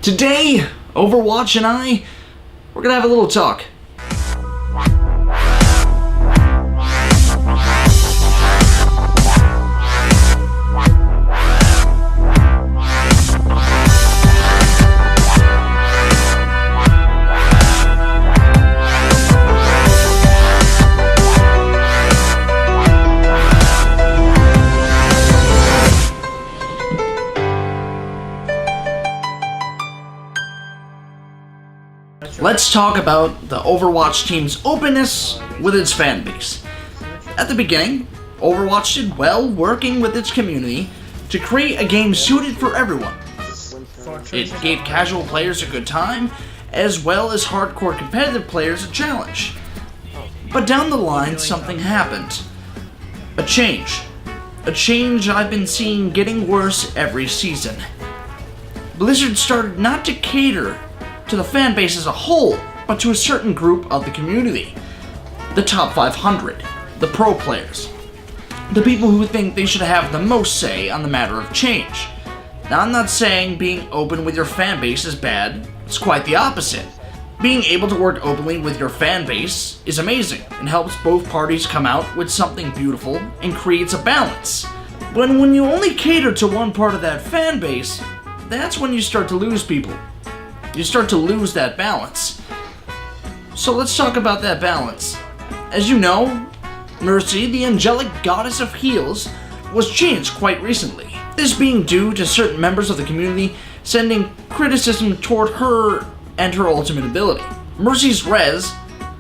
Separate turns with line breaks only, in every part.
Today, Overwatch and we're gonna have a little talk. Let's talk about the Overwatch team's openness with its fanbase. At the beginning, Overwatch did well working with its community to create a game suited for everyone. It gave casual players a good time, as well as hardcore competitive players a challenge. But down the line, something happened. A change. A change I've been seeing getting worse every season. Blizzard started not to cater to the fan base as a whole, but to a certain group of the community. The top 500, the pro players. The people who think they should have the most say on the matter of change. Now, I'm not saying being open with your fan base is bad, it's quite the opposite. Being able to work openly with your fan base is amazing and helps both parties come out with something beautiful and creates a balance. But when you only cater to one part of that fan base, that's when you start to lose people. You start to lose that balance. So let's talk about that balance. As you know, Mercy, the angelic goddess of heals, was changed quite recently. This being due to certain members of the community sending criticism toward her and her ultimate ability. Mercy's res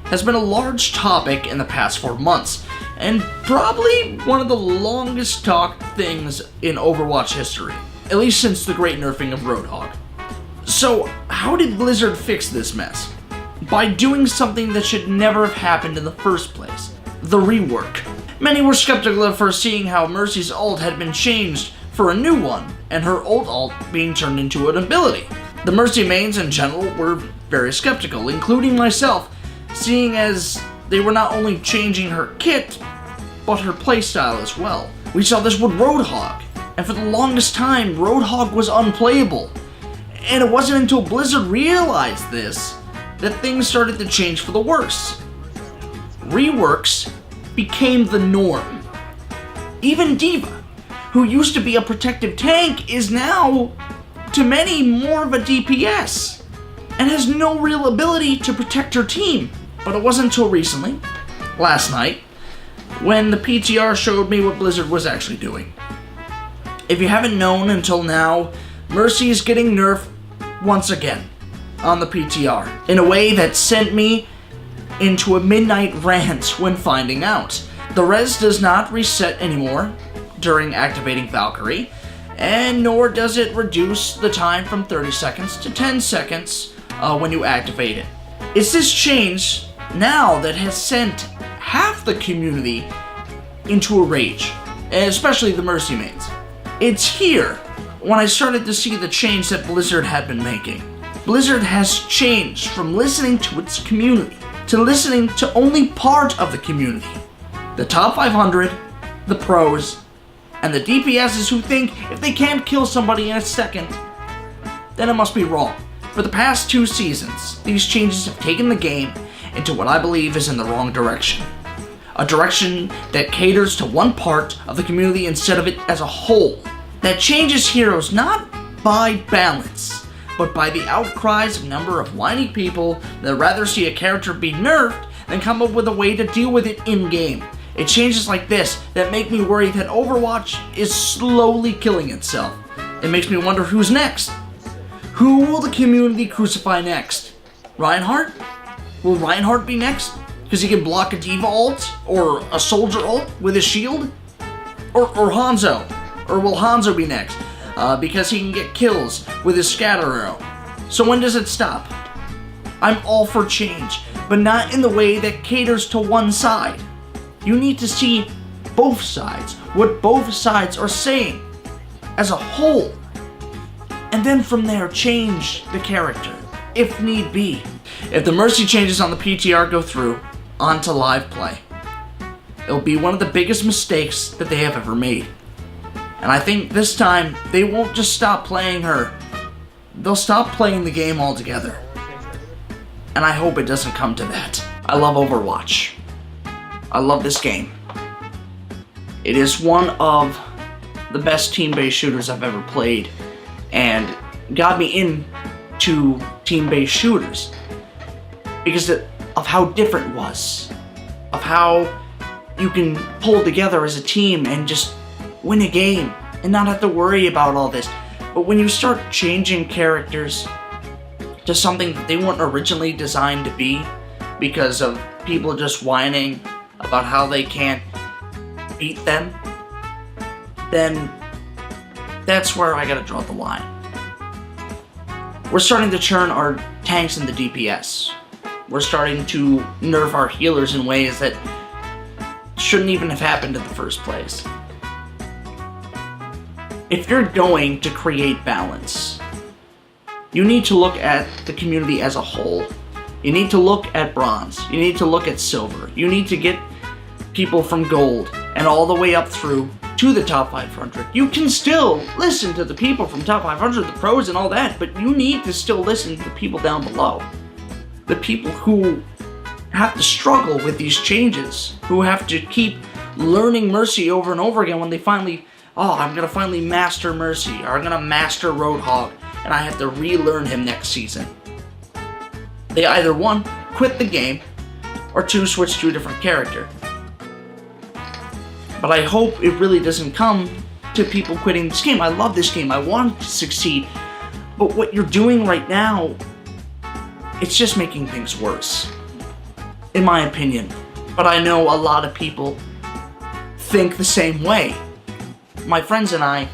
has been a large topic in the past 4 months, and probably one of the longest talked things in Overwatch history, at least since the great nerfing of Roadhog. So, how did Blizzard fix this mess? By doing something that should never have happened in the first place. The rework. Many were skeptical at first seeing how Mercy's ult had been changed for a new one, and her old ult being turned into an ability. The Mercy mains in general were very skeptical, including myself, seeing as they were not only changing her kit, but her playstyle as well. We saw this with Roadhog, and for the longest time, Roadhog was unplayable. And it wasn't until Blizzard realized this that things started to change for the worse. Reworks became the norm. Even D.Va, who used to be a protective tank, is now, to many, more of a DPS, and has no real ability to protect her team. But it wasn't until recently, last night, when the PTR showed me what Blizzard was actually doing. If you haven't known until now, Mercy is getting nerfed once again on the PTR in a way that sent me into a midnight rant when finding out. The res does not reset anymore during activating Valkyrie, and nor does it reduce the time from 30 seconds to 10 seconds when you activate it. It's this change now that has sent half the community into a rage, especially the Mercy mains. It's here when I started to see the change that Blizzard had been making. Blizzard has changed from listening to its community to listening to only part of the community. The top 500, the pros, and the DPSs who think if they can't kill somebody in a second, then it must be wrong. For the past 2 seasons, these changes have taken the game into what I believe is in the wrong direction. A direction that caters to one part of the community instead of it as a whole. That changes heroes not by balance, but by the outcries of a number of whiny people that rather see a character be nerfed than come up with a way to deal with it in-game. It's changes like this that make me worry that Overwatch is slowly killing itself. It makes me wonder who's next. Who will the community crucify next? Reinhardt? Will Reinhardt be next? Because he can block a D.Va ult or a soldier ult with his shield? Or Hanzo? Or will Hanzo be next? Because he can get kills with his scatter arrow. So when does it stop? I'm all for change, but not in the way that caters to one side. You need to see both sides, what both sides are saying as a whole. And then from there, change the character, if need be. If the Mercy changes on the PTR go through, onto live play, it'll be one of the biggest mistakes that they have ever made. And I think this time, they won't just stop playing her. they'll stop playing the game altogether. And I hope it doesn't come to that. I love Overwatch. I love this game. It is one of the best team-based shooters I've ever played, and got me into team-based shooters because of how different it was, of how you can pull together as a team and just win a game and not have to worry about all this. But when you start changing characters to something that they weren't originally designed to be because of people just whining about how they can't beat them, then that's where I gotta draw the line. We're starting to turn our tanks into DPS. We're starting to nerf our healers in ways that shouldn't even have happened in the first place. If you're going to create balance, you need to look at the community as a whole. You need to look at bronze. You need to look at silver. You need to get people from gold and all the way up through to the top 500. You can still listen to the people from top 500, the pros and all that, but you need to still listen to the people down below. The people who have to struggle with these changes, who have to keep learning Mercy over and over again when they finally, I'm gonna finally master Mercy, or I'm gonna master Roadhog, and I have to relearn him next season. They either one, quit the game, or two, switch to a different character. But I hope it really doesn't come to people quitting this game. I love this game, I want it to succeed, but what you're doing right now, it's just making things worse, in my opinion. But I know a lot of people think the same way. My friends and I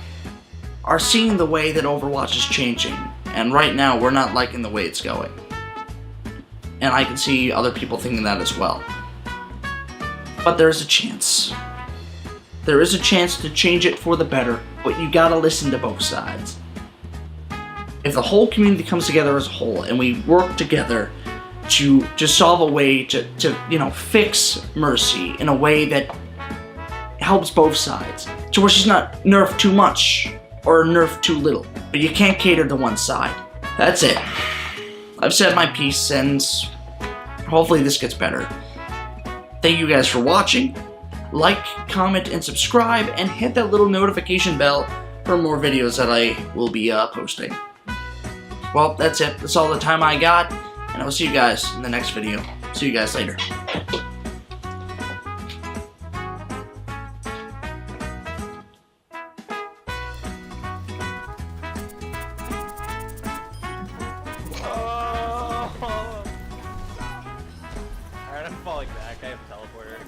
are seeing the way that Overwatch is changing, and right now we're not liking the way it's going. And I can see other people thinking that as well. But there's a chance. There is a chance to change it for the better, but you gotta listen to both sides. If the whole community comes together as a whole and we work together to solve a way to fix Mercy in a way that helps both sides, to where she's not nerfed too much or nerfed too little, but you can't cater to one side. That's it. I've said my piece, and hopefully this gets better. Thank you guys for watching. Like, comment, and subscribe, and hit that little notification bell for more videos that I will be posting. Well, that's it. That's all the time I got, and I will see you guys in the next video. See you guys later.
Alright, I'm falling back. I have a teleporter.